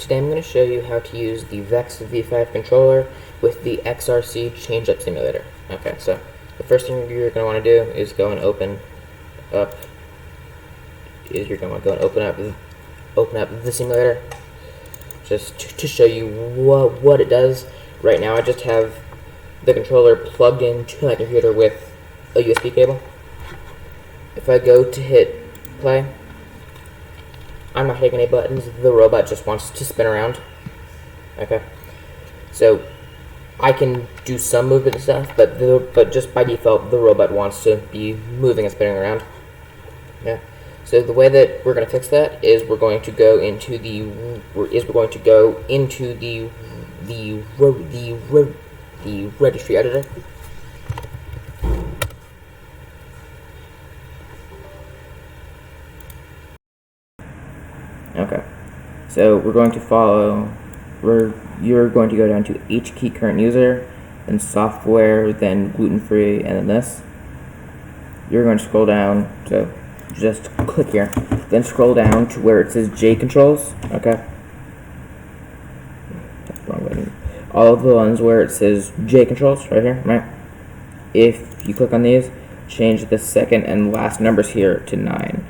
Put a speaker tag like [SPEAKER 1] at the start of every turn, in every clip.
[SPEAKER 1] Today I'm going to show you how to use the VEX V5 controller with the xRC change-up simulator. Okay, so the first thing you're going to want to do is go and open up the simulator just to show you what it does. Right now I just have the controller plugged into my computer with a USB cable. If I go to hit play, I'm not hitting any buttons, the robot just wants to spin around. Okay, so I can do some movement and stuff, but just by default the robot wants to be moving and spinning around. Yeah. So the way that we're going to fix that is we're going to go into the registry editor. Okay, so we're going to follow. You're going to go down to H key current user, then software, then gluten-free, and then this. You're going to scroll down. So just click here, then scroll down to where it says J controls. Okay. That's the wrong button. All the ones where it says J controls right here, right? If you click on these, change the second and last numbers here to 9.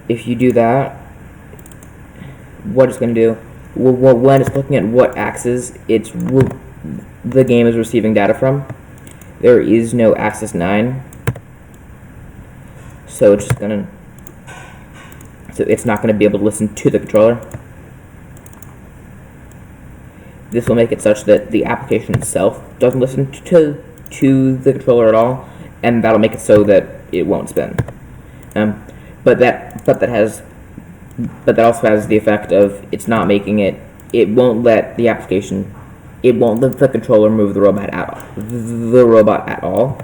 [SPEAKER 1] If you do that, what it's going to do, when it's looking at what axis the game is receiving data from, there is no axis 9, so it's not going to be able to listen to the controller. This will make it such that the application itself doesn't listen to the controller at all, and that'll make it so that it won't spin. But that also has the effect of it's not making it. It won't let the application. It won't let the controller move the robot at all.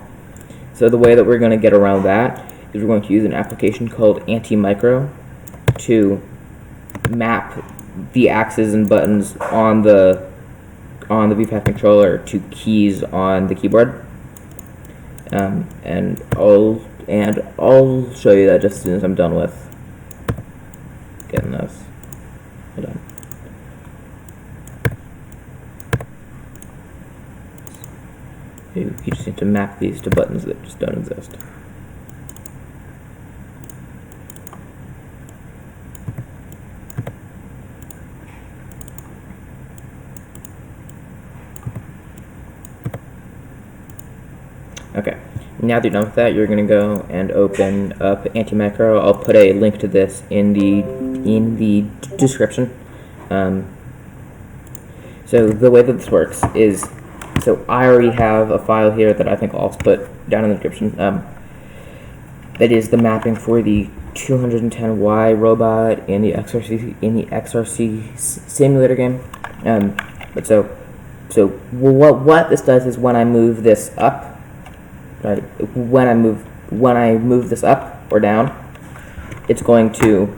[SPEAKER 1] So the way that we're going to get around that is we're going to use an application called Anti-Micro to map the axes and buttons on the V5 controller to keys on the keyboard. And I'll show you that just as soon as I'm done with getting this. Hold on. You just need to map these to buttons that just don't exist. Okay. Now that you're done with that, you're going to go and open up Anti-Micro. I'll put a link to this in the description. So the way that this works is, so I already have a file here that I think I'll also put down in the description. That is the mapping for the 210Y robot in the xRC simulator game. But so what this does is when I move this up. Right. When I move this up or down, it's going to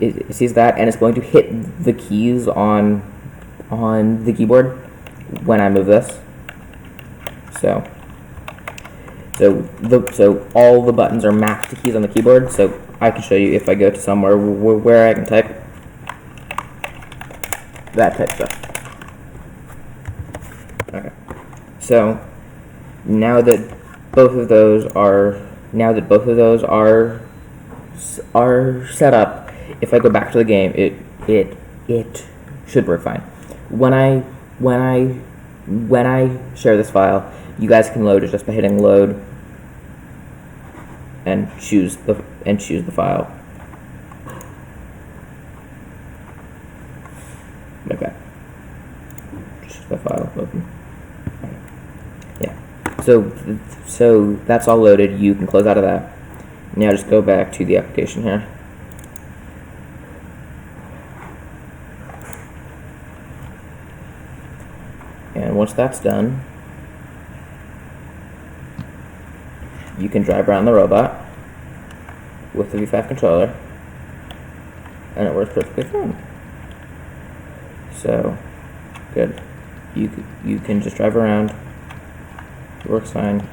[SPEAKER 1] it sees that, and it's going to hit the keys on the keyboard when I move this. So all the buttons are mapped to keys on the keyboard. So I can show you if I go to somewhere where I can type that type stuff. Okay. So now that both of those are set up, if I go back to the game, it should work fine. When I share this file, you guys can load it just by hitting load and choose the file. Okay. Just the file open. Yeah. So that's all loaded. You can close out of that. Now just go back to the application here. And once that's done, you can drive around the robot with the V5 controller, and it works perfectly fine. So, good. You can just drive around. It works fine.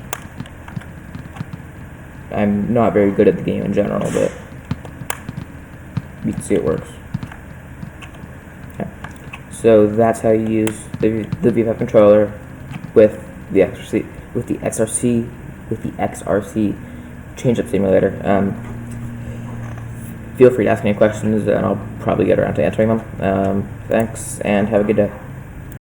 [SPEAKER 1] I'm not very good at the game in general, but you can see it works. Okay. So that's how you use the VFF controller with the XRC change-up simulator. Feel free to ask any questions, and I'll probably get around to answering them. Thanks, and have a good day.